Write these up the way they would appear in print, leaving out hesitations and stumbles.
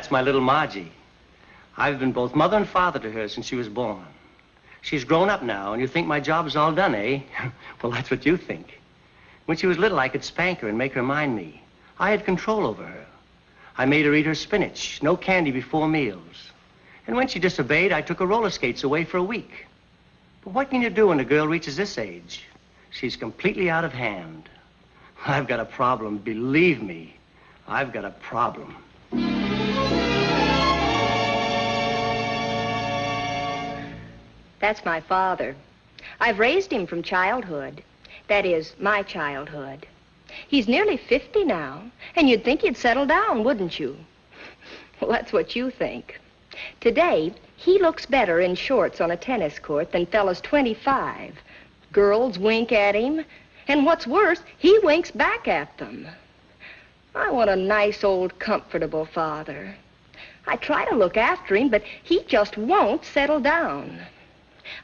That's my little Margie. I've been both mother and father to her since she was born. She's grown up now, and you think my job is all done, eh? Well, that's what you think. When she was little, I could spank her and make her mind me. I had control over her. I made her eat her spinach, no candy before meals. And when she disobeyed, I took her roller skates away for a week. But what can you do when a girl reaches this age? She's completely out of hand. I've got a problem, believe me. I've got a problem. That's my father. I've raised him from childhood. That is, my childhood. He's nearly 50 now, and you'd think he'd settle down, wouldn't you? Well, that's what you think. Today, he looks better in shorts on a tennis court than fellas 25. Girls wink at him, and what's worse, he winks back at them. I want a nice, old, comfortable father. I try to look after him, but he just won't settle down.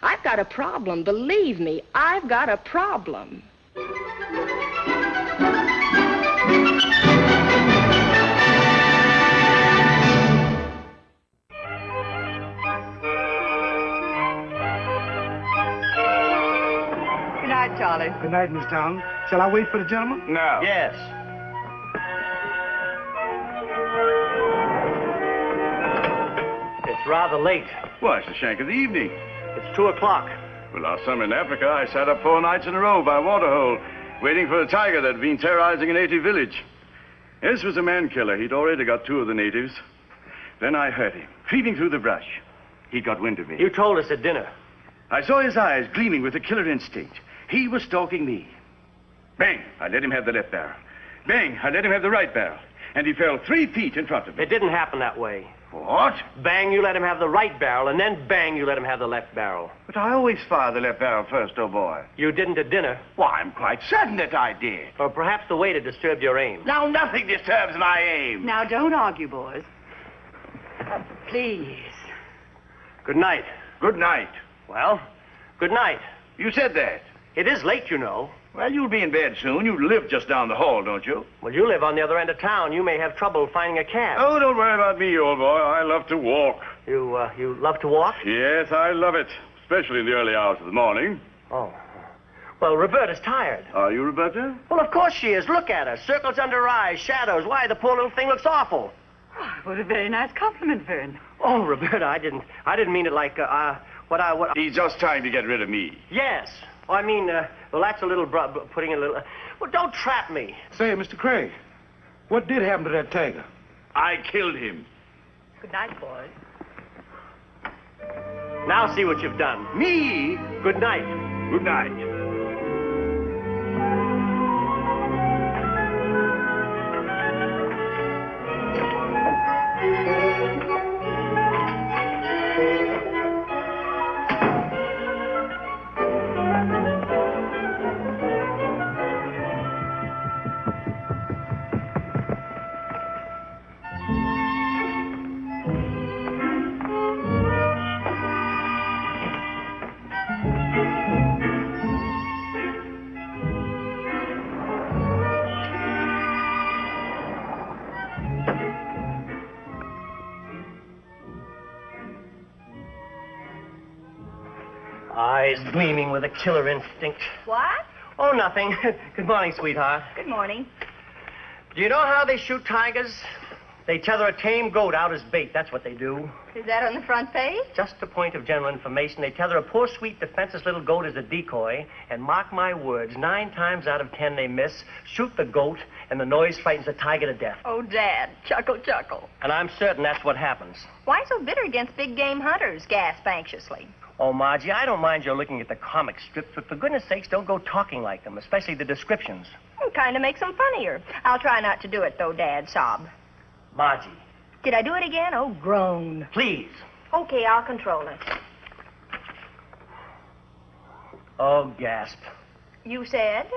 I've got a problem, believe me, I've got a problem. Good night, Charlie. Good night, Miss Townsend. Shall I wait for the gentleman? No. Yes. It's rather late. Why, it's the shank of the evening. It's 2 o'clock. Well, last summer in Africa, I sat up 4 nights in a row by a waterhole, waiting for a tiger that had been terrorizing a native village. This was a man-killer. He'd already got 2 of the natives. Then I heard him, creeping through the brush. He got wind of me. You told us at dinner. I saw his eyes gleaming with a killer instinct. He was stalking me. Bang! I let him have the left barrel. Bang! I let him have the right barrel. And he fell 3 feet in front of me. It didn't happen that way. What? Bang, you let him have the right barrel, and then bang, you let him have the left barrel. But I always fire the left barrel first, oh boy. You didn't at dinner. Why, I'm quite certain that I did. Or perhaps the waiter disturbed your aim. Now, nothing disturbs my aim. Now, don't argue, boys. Please. Good night. Good night. Well, good night. You said that. It is late, you know. Well, you'll be in bed soon. You live just down the hall, don't you? Well, you live on the other end of town. You may have trouble finding a cab. Oh, don't worry about me, old boy. I love to walk. You love to walk? Yes, I love it. Especially in the early hours of the morning. Oh. Well, Roberta's tired. Are you, Roberta? Well, of course she is. Look at her. Circles under her eyes, shadows. Why, the poor little thing looks awful. Oh, what a very nice compliment, Vern. Oh, Roberta, I didn't mean it like, what... He's just trying to get rid of me. Yes. Oh, I mean, well, that's a little, putting in a little... Well, don't trap me. Say, Mr. Craig, what did happen to that tiger? I killed him. Good night, boys. Now see what you've done. Me? Good night. Good night. Eyes gleaming with a killer instinct. What? Oh, nothing. Good morning, sweetheart. Good morning. Do you know how they shoot tigers? They tether a tame goat out as bait. That's what they do. Is that on the front page? Just a point of general information. They tether a poor, sweet, defenseless little goat as a decoy, and mark my words, 9 times out of 10 they miss, shoot the goat, and the noise frightens the tiger to death. Oh, Dad, chuckle, chuckle. And I'm certain that's what happens. Why so bitter against big game hunters? Gasped anxiously. Oh, Margie, I don't mind your looking at the comic strips, but for goodness sakes, don't go talking like them, especially the descriptions. It kind of makes them funnier. I'll try not to do it, though, Dad. Sob. Margie. Did I do it again? Oh, groan. Please. Okay, I'll control it. Oh, gasp. You said?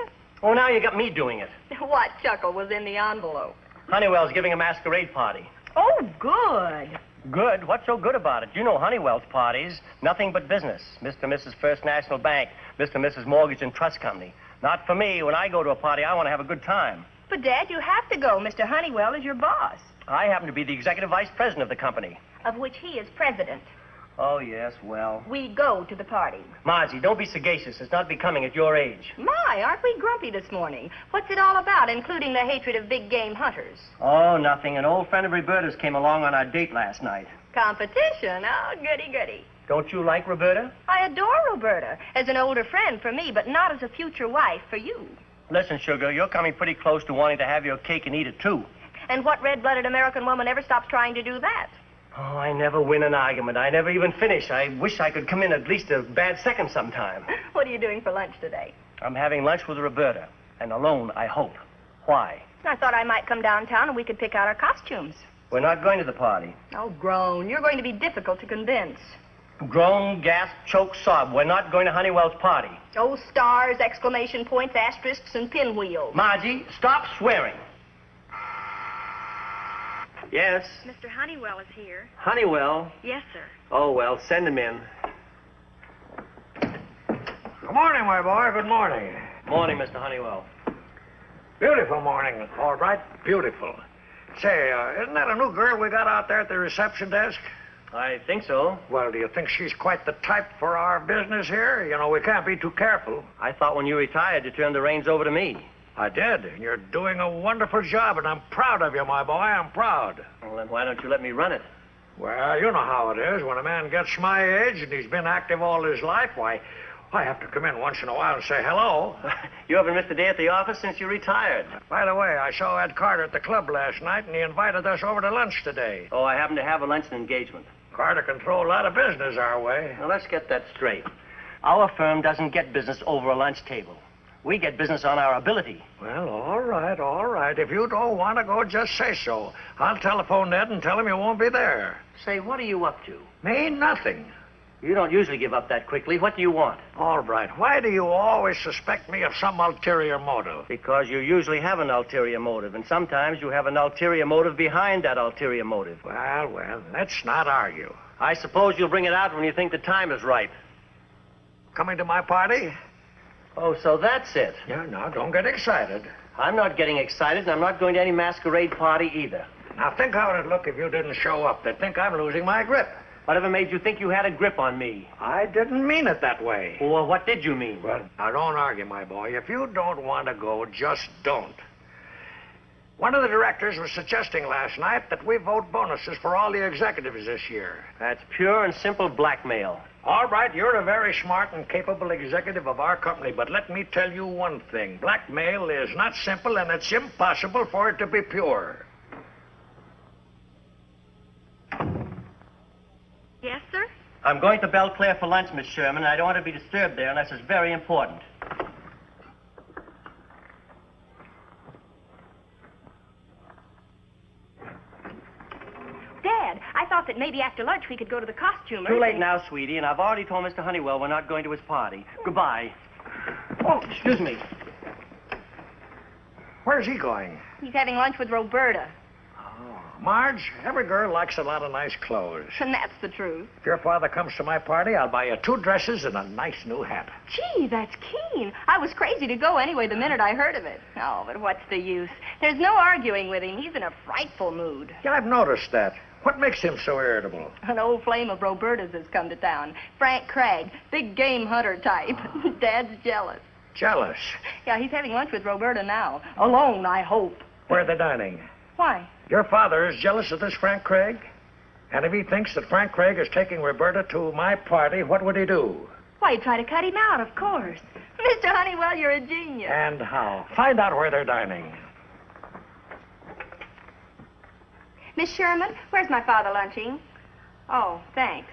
Oh, now you got me doing it. What chuckle was in the envelope? Honeywell's giving a masquerade party. Oh, good. Good? What's so good about it? You know Honeywell's parties. Nothing but business. Mr. and Mrs. First National Bank. Mr. and Mrs. Mortgage and Trust Company. Not for me. When I go to a party, I want to have a good time. But, Dad, you have to go. Mr. Honeywell is your boss. I happen to be the executive vice president of the company. Of which he is president. Oh, yes, well. We go to the party. Margie, don't be sagacious. It's not becoming at your age. My, aren't we grumpy this morning? What's it all about, including the hatred of big game hunters? Oh, nothing. An old friend of Roberta's came along on our date last night. Competition? Oh, goody, goody. Don't you like Roberta? I adore Roberta as an older friend for me, but not as a future wife for you. Listen, sugar, you're coming pretty close to wanting to have your cake and eat it, too. And what red-blooded American woman ever stops trying to do that? Oh, I never win an argument. I never even finish. I wish I could come in at least a bad second sometime. What are you doing for lunch today? I'm having lunch with Roberta. And alone, I hope. Why? I thought I might come downtown and we could pick out our costumes. We're not going to the party. Oh, groan. You're going to be difficult to convince. Groan, gasp, choke, sob. We're not going to Honeywell's party. Oh, stars, exclamation points, asterisks, and pinwheels. Margie, stop swearing. Yes? Mr. Honeywell is here. Honeywell? Yes, sir. Oh, well, send him in. Good morning, my boy. Good morning. Morning, Mr. Honeywell. Beautiful morning, Albright. Beautiful. Say, isn't that a new girl we got out there at the reception desk? I think so. Well, do you think she's quite the type for our business here? You know, we can't be too careful. I thought when you retired, you turned the reins over to me. I did. And you're doing a wonderful job, and I'm proud of you, my boy. I'm proud. Well, then why don't you let me run it? Well, you know how it is. When a man gets my age and he's been active all his life, why, I have to come in once in a while and say hello. You haven't missed a day at the office since you retired. By the way, I saw Ed Carter at the club last night, and he invited us over to lunch today. Oh, I happen to have a luncheon engagement. Carter can throw a lot of business our way. Now, let's get that straight. Our firm doesn't get business over a lunch table. We get business on our ability. Well, all right, all right. If you don't want to go, just say so. I'll telephone Ed and tell him you won't be there. Say, what are you up to? Me, nothing. You don't usually give up that quickly. What do you want? All right. Why do you always suspect me of some ulterior motive? Because you usually have an ulterior motive, and sometimes you have an ulterior motive behind that ulterior motive. Well, let's not argue. I suppose you'll bring it out when you think the time is right. Coming to my party? Oh, so that's it. Yeah, now, don't get excited. I'm not getting excited, and I'm not going to any masquerade party either. Now, think how it'd look if you didn't show up. They'd think I'm losing my grip. Whatever made you think you had a grip on me? I didn't mean it that way. Well, what did you mean? Well, now, don't argue, my boy. If you don't want to go, just don't. One of the directors was suggesting last night that we vote bonuses for all the executives this year. That's pure and simple blackmail. All right, you're a very smart and capable executive of our company, but let me tell you one thing. Blackmail is not simple, and it's impossible for it to be pure. Yes, sir? I'm going to Belclair for lunch, Miss Sherman, and I don't want to be disturbed there unless it's very important. Dad, I thought that maybe after lunch we could go to the costumer. Too late now, sweetie, and I've already told Mr. Honeywell we're not going to his party. Goodbye. Oh, excuse me. Where's he going? He's having lunch with Roberta. Oh, Marge, every girl likes a lot of nice clothes. And that's the truth. If your father comes to my party, I'll buy you 2 dresses and a nice new hat. Gee, that's keen. I was crazy to go anyway the minute I heard of it. Oh, but what's the use? There's no arguing with him. He's in a frightful mood. Yeah, I've noticed that. What makes him so irritable? An old flame of Roberta's has come to town. Frank Craig, big game hunter type. Dad's jealous. Jealous? Yeah, he's having lunch with Roberta now. Alone, I hope. Where are they dining? Why? Your father is jealous of this Frank Craig? And if he thinks that Frank Craig is taking Roberta to my party, what would he do? Why, he'd try to cut him out, of course. Mr. Honeywell, you're a genius. And how? Find out where they're dining. Miss Sherman, where's my father lunching? Oh, thanks.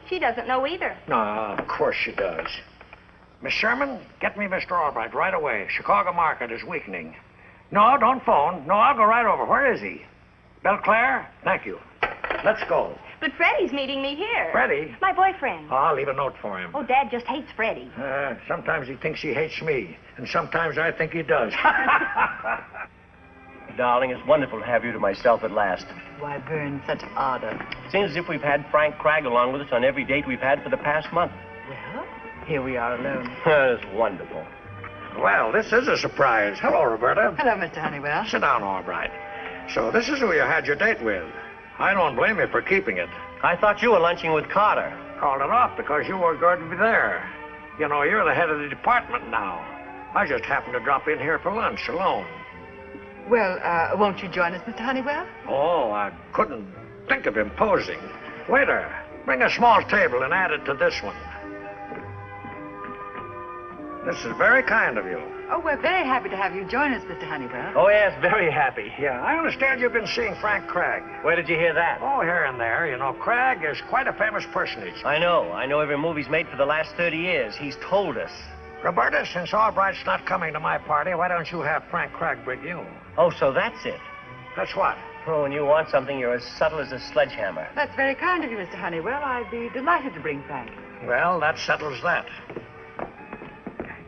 She doesn't know either. No, of course she does. Miss Sherman, get me Mr. Albright right away. Chicago market is weakening. No, don't phone. No, I'll go right over. Where is he? Belclair? Thank you. Let's go. But Freddie's meeting me here. Freddie? My boyfriend. Oh, I'll leave a note for him. Oh, Dad just hates Freddie. Sometimes he thinks he hates me, and sometimes I think he does. Darling, it's wonderful to have you to myself at last. Why, Vern, such ardor. Seems as if we've had Frank Craig along with us on every date we've had for the past month. Well, here we are alone. It's wonderful. Well, this is a surprise. Hello, Roberta. Hello, Mr. Honeywell. Sit down, Albright. So this is who you had your date with. I don't blame you for keeping it. I thought you were lunching with Carter. Called it off because you were going to be there. You know, you're the head of the department now. I just happened to drop in here for lunch alone. Well, won't you join us, Mr. Honeywell? Oh, I couldn't think of imposing. Waiter, bring a small table and add it to this one. This is very kind of you. Oh, we're very happy to have you join us, Mr. Honeywell. Oh, yes, very happy. Yeah, I understand you've been seeing Frank Craig. Where did you hear that? Oh, here and there. You know, Craig is quite a famous personage. I know. I know every move he's made for the last 30 years. He's told us. Roberta, since Albright's not coming to my party, why don't you have Frank Craig bring you? Oh, so that's it. That's what? Oh, when you want something, you're as subtle as a sledgehammer. That's very kind of you, Mr. Honeywell. I'd be delighted to bring Frank. Well, that settles that.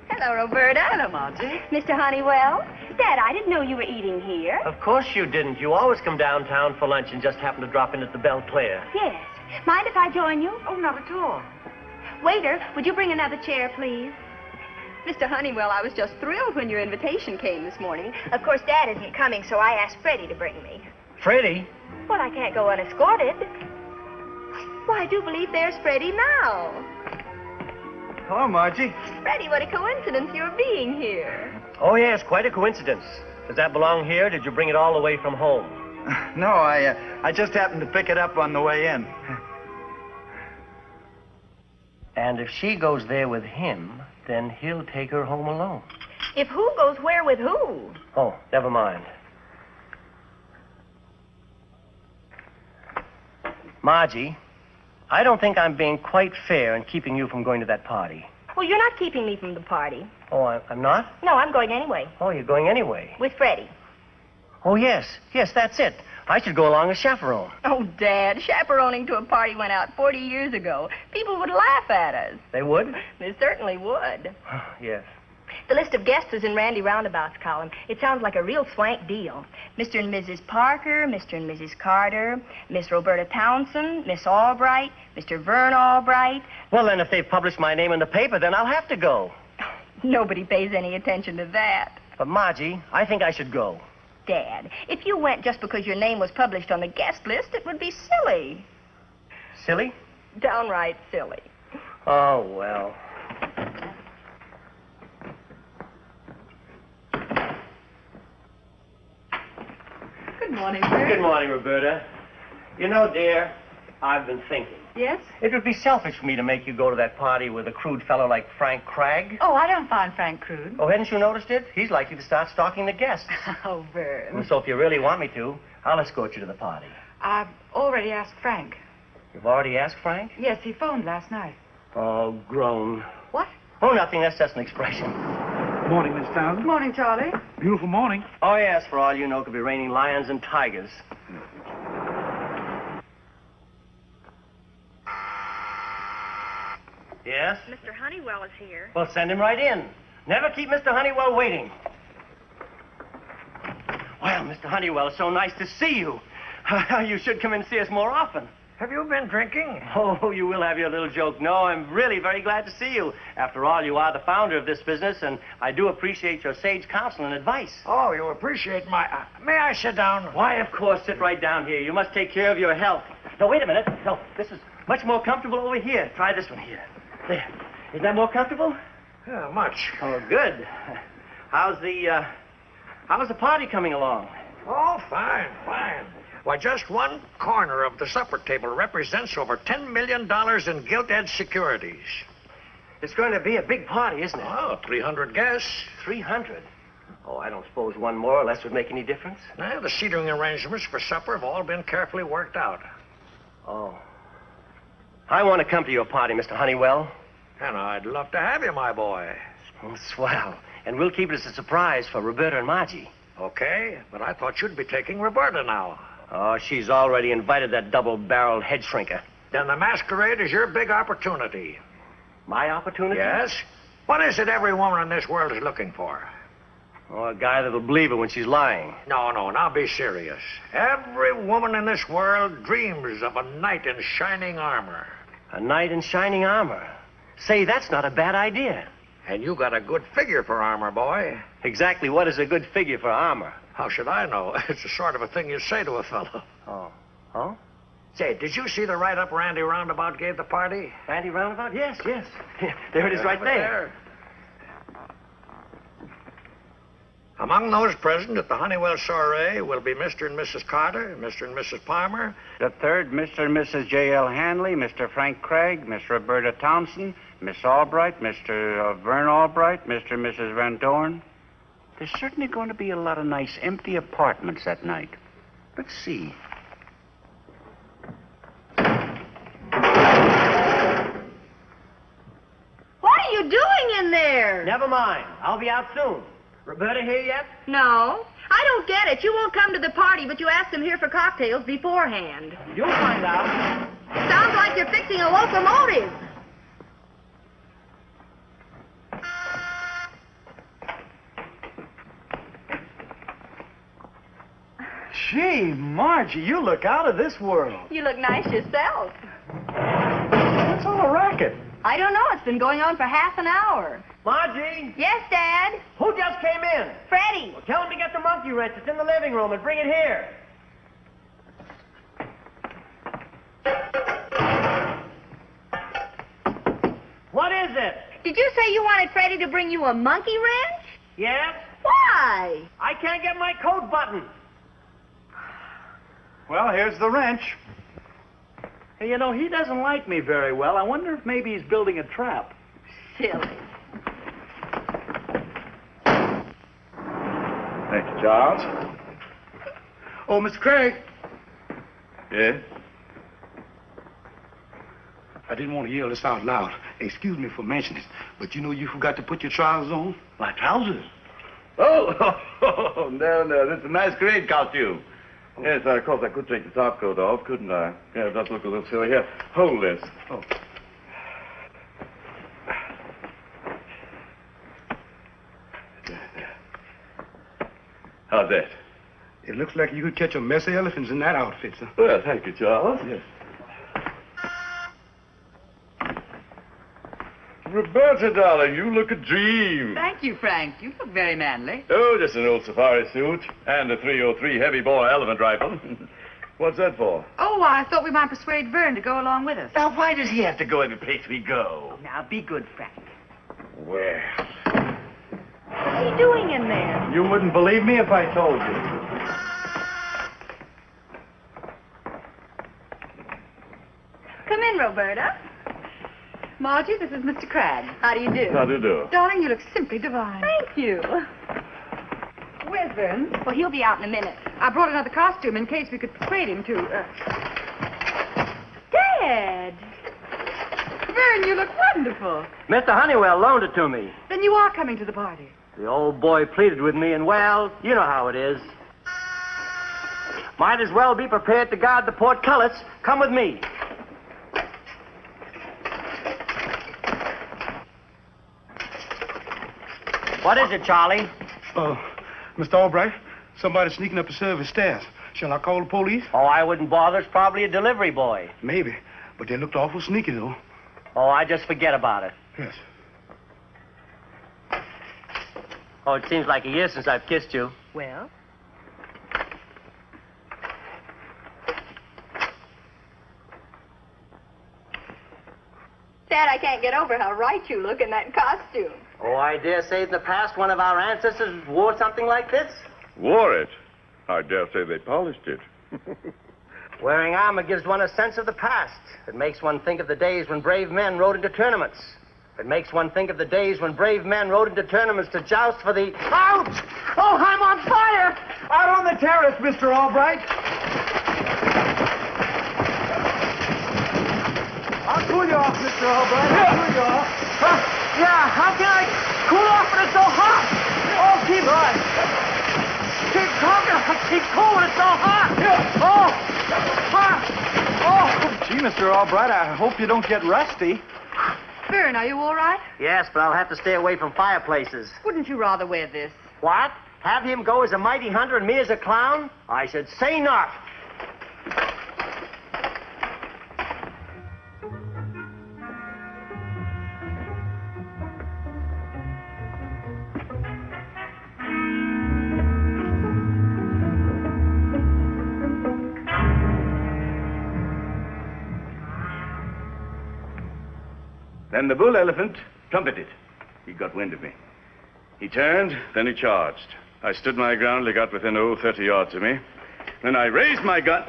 Hello, Roberta. Hello, Margie. Mr. Honeywell. Dad, I didn't know you were eating here. Of course you didn't. You always come downtown for lunch and just happen to drop in at the Belle Claire. Yes. Mind if I join you? Oh, not at all. Waiter, would you bring another chair, please? Mr. Honeywell, I was just thrilled when your invitation came this morning. Of course, Dad isn't coming, so I asked Freddie to bring me. Freddie? Well, I can't go unescorted. Why, I do believe there's Freddie now. Hello, Margie. Freddie, what a coincidence you're being here. Oh, yes, quite a coincidence. Does that belong here? Did you bring it all the way from home? No, I just happened to pick it up on the way in. And if she goes there with him, then he'll take her home alone. If who goes where with who? Oh, never mind. Margie, I don't think I'm being quite fair in keeping you from going to that party. Well, you're not keeping me from the party. Oh, I'm not? No, I'm going anyway. Oh, you're going anyway. With Freddie. Oh, yes. Yes, that's it. I should go along as chaperone. Oh, Dad, chaperoning to a party went out 40 years ago. People would laugh at us. They would? They certainly would. Yes. The list of guests is in Randy Roundabout's column. It sounds like a real swank deal. Mr. and Mrs. Parker, Mr. and Mrs. Carter, Miss Roberta Townsend, Miss Albright, Mr. Vern Albright. Well, then, if they publish my name in the paper, then I'll have to go. Nobody pays any attention to that. But, Margie, I think I should go. Dad, if you went just because your name was published on the guest list, it would be silly. Silly? Downright silly. Oh, well. Good morning, Vern. Good morning, Roberta. You know, dear, I've been thinking. Yes? It would be selfish for me to make you go to that party with a crude fellow like Frank Craig. Oh, I don't find Frank crude. Oh, hadn't you noticed it? He's likely to start stalking the guests. Oh, Vern. So if you really want me to, I'll escort you to the party. I've already asked Frank. You've already asked Frank? Yes, he phoned last night. Oh, groan. What? Oh, nothing. That's just an expression. Morning, Miss Townsend. Good morning, Charlie. Beautiful morning. Oh, yes, for all you know, it could be raining lions and tigers. Yes? Mr. Honeywell is here. Well, send him right in. Never keep Mr. Honeywell waiting. Well, Mr. Honeywell, it's so nice to see you. You should come and see us more often. Have you been drinking? Oh, you will have your little joke. No, I'm really very glad to see you. After all, you are the founder of this business, and I do appreciate your sage counsel and advice. Oh, you appreciate my... may I sit down? Why, of course, sit right down here. You must take care of your health. No, wait a minute. No, this is much more comfortable over here. Try this one here. There. Is that more comfortable? Yeah, much. Oh, good. How's the party coming along? Oh, fine, fine. Why, just one corner of the supper table represents over $10 million in gilt-edged securities. It's going to be a big party, isn't it? Oh, 300 guests. 300. Oh, I don't suppose one more or less would make any difference. Now, the seating arrangements for supper have all been carefully worked out. Oh. I want to come to your party, Mr. Honeywell. And I'd love to have you, my boy. Oh, swell. And we'll keep it as a surprise for Roberta and Margie. Okay, but I thought you'd be taking Roberta now. Oh, she's already invited that double-barreled head shrinker. Then the masquerade is your big opportunity. My opportunity? Yes? What is it every woman in this world is looking for? Oh, a guy that'll believe her when she's lying. No, now be serious. Every woman in this world dreams of a knight in shining armor. A knight in shining armor. Say, that's not a bad idea. And you got a good figure for armor, boy. Exactly what is a good figure for armor? How should I know? It's the sort of a thing you say to a fellow. Oh. Oh? Say, did you see the write-up Randy Roundabout gave the party? Randy Roundabout? Yes. There it is right there. Among those present at the Honeywell soiree will be Mr. and Mrs. Carter, Mr. and Mrs. Palmer. The third, Mr. and Mrs. J.L. Hanley, Mr. Frank Craig, Miss Roberta Townsend, Miss Albright, Mr. Vern Albright, Mr. and Mrs. Van Dorn. There's certainly going to be a lot of nice empty apartments that night. Let's see. What are you doing in there? Never mind. I'll be out soon. Roberta here yet? No. I don't get it. You won't come to the party, but you asked them here for cocktails beforehand. You'll find out. Sounds like you're fixing a locomotive. Gee, Margie, you look out of this world. You look nice yourself. What's all the racket? I don't know. It's been going on for half an hour. Margie, Yes, Dad? who just came in? Freddie. Well, tell him to get the monkey wrench. It's in the living room and bring it here. What is it? Did you say you wanted Freddie to bring you a monkey wrench? Yes? Why? I can't get my coat button. Well, here's the wrench. Hey, you know, he doesn't like me very well. I wonder if maybe he's building a trap. Silly. Thank you, Charles. Oh, Mr. Craig. Yes? I didn't want to yell this out loud. Excuse me for mentioning it, but you know you forgot to put your trousers on? My trousers? Oh, no, this is a masquerade costume. Yes, of course, I could take the top coat off, couldn't I? Yeah, it does look a little silly. Here, hold this. Oh. How's that? It looks like you could catch a mess of elephants in that outfit, sir. Well, thank you, Charles. Yes. Roberta, darling, you look a dream. Thank you, Frank. You look very manly. Oh, just an old safari suit and a 303 heavy bore elephant rifle. What's that for? Oh, I thought we might persuade Vern to go along with us. Now, why does he have to go every place we go? Now, be good, Frank. Well, What's he doing in there? You wouldn't believe me if I told you. Come in, Roberta. Margie, this is Mr. Cragg. How do you do? how do you do? Darling, you look simply divine. Thank you. Where's Vern? Well, he'll be out in a minute. I brought another costume in case we could persuade him to, Dad! Vern, you look wonderful. Mr. Honeywell loaned it to me. Then you are coming to the party. The old boy pleaded with me, and, well, you know how it is. Might as well be prepared to guard the portcullis. Come with me. What is it, Charlie? Mr. Albright, somebody's sneaking up the service stairs. Shall I call the police? Oh, I wouldn't bother. It's probably a delivery boy. Maybe, but they looked awful sneaky, though. Oh, I just forget about it. Yes. Oh, it seems like a year since I've kissed you. Well? Dad, I can't get over how right you look in that costume. Oh, I dare say in the past one of our ancestors wore something like this. Wore it? I dare say they polished it. Wearing armor gives one a sense of the past. It makes one think of the days when brave men rode into tournaments. It makes one think of the days when brave men rode into tournaments to joust for the... Ouch! Oh, I'm on fire! Out on the terrace, Mr. Albright. I'll cool you off, Mr. Albright. I'll cool you off. Yeah, how can I cool off when it's so hot? Oh, keep talking. I keep cool when it's so hot. Oh, hot. Oh. Gee, Mr. Albright, I hope you don't get rusty. Vern, are you all right? Yes, but I'll have to stay away from fireplaces. Wouldn't you rather wear this? What? Have him go as a mighty hunter and me as a clown? I should say not. Then the bull elephant trumpeted. He got wind of me. He turned, then he charged. I stood my ground till he got within, 30 yards of me. Then I raised my gun.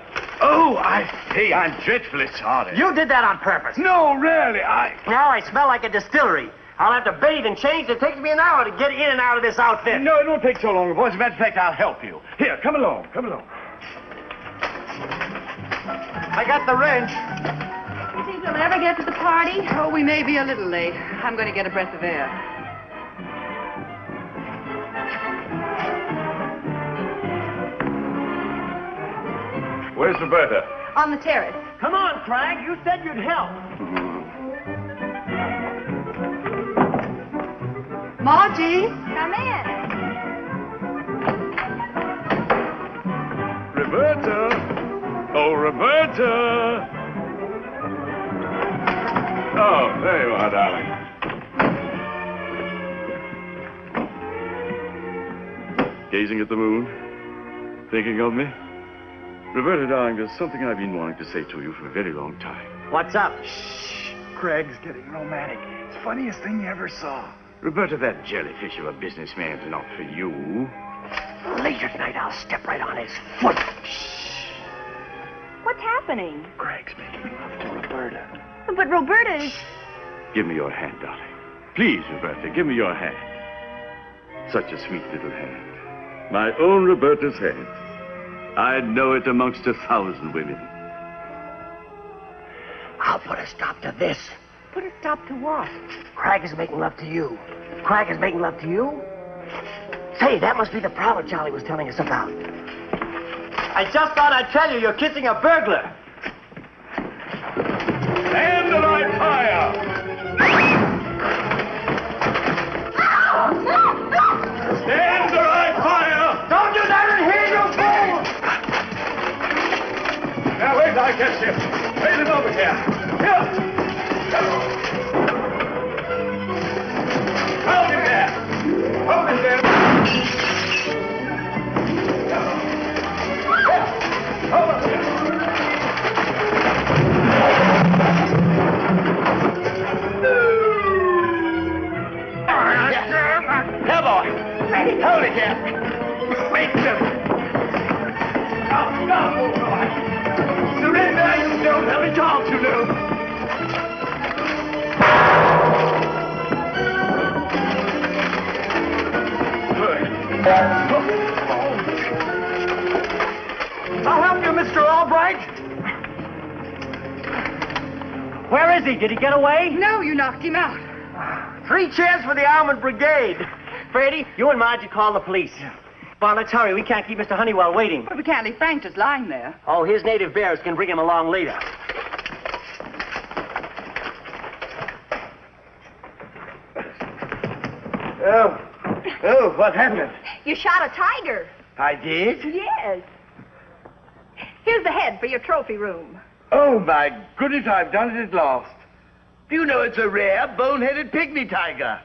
Hey, I'm dreadfully sorry. You did that on purpose. No, really, Now I smell like a distillery. I'll have to bathe and change. It takes me an hour to get in and out of this outfit. No, it won't take so long, boys. As a matter of fact, I'll help you. Here, come along. I got the wrench. You think we'll ever get to the party? Oh, we may be a little late. I'm going to get a breath of air. Where's Roberta? On the terrace. Come on, Frank. You said you'd help. Margie? Come in. Roberta! Oh, Roberta! Oh, there you are, darling. Gazing at the moon? Thinking of me? Roberta, darling, there's something I've been wanting to say to you for a very long time. What's up? Shh. Craig's getting romantic. It's the funniest thing you ever saw. Roberta, that jellyfish of a businessman's not for you. Later tonight, I'll step right on his foot. What's happening? Craig's making love to Roberta. But Roberta is... Give me your hand, darling. Please, Roberta, give me your hand. Such a sweet little hand. My own Roberta's hand. I'd know it amongst 1,000 women. I'll put a stop to this. Put a stop to what? Craig is making love to you. Craig is making love to you? Say, that must be the prowler Charlie was telling us about. I just thought I'd tell you you're kissing a burglar. Stand the right fire! Stand the right fire! Don't do that in here, you fool! Now, wait till I catch him. Raise him over here. Here! Hold him there! Hold him there! Hold him there! Here, boy. Hold it here. Wait a minute. Go, boy. Surrender, you don't let me talk, you know. I'll help you, Mr. Albright. Where is he? Did he get away? No, you knocked him out. 3 cheers for the Armored Brigade. Freddie, you and Margie call the police. Bon, let's hurry. We can't keep Mr. Honeywell waiting. Well, we can't leave Frank just lying there. Oh, his native bears can bring him along later. Oh, what happened? You shot a tiger. I did? Yes. Here's the head for your trophy room. Oh, my goodness, I've done it at last. Do you know it's a rare, bone-headed pygmy tiger?